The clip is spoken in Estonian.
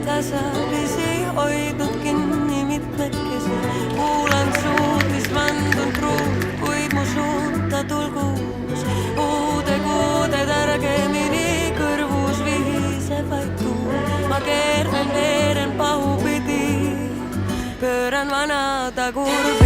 Tasapisi hoidnud kinni mitmekesi, kuulan suud, mis vandun truud, kuid mu suunta tulgus. Uude kuude targemini kõrvus vihiseb vaid tuul. Ma keeran, veeren pahupidi, pööran vanada kurvi.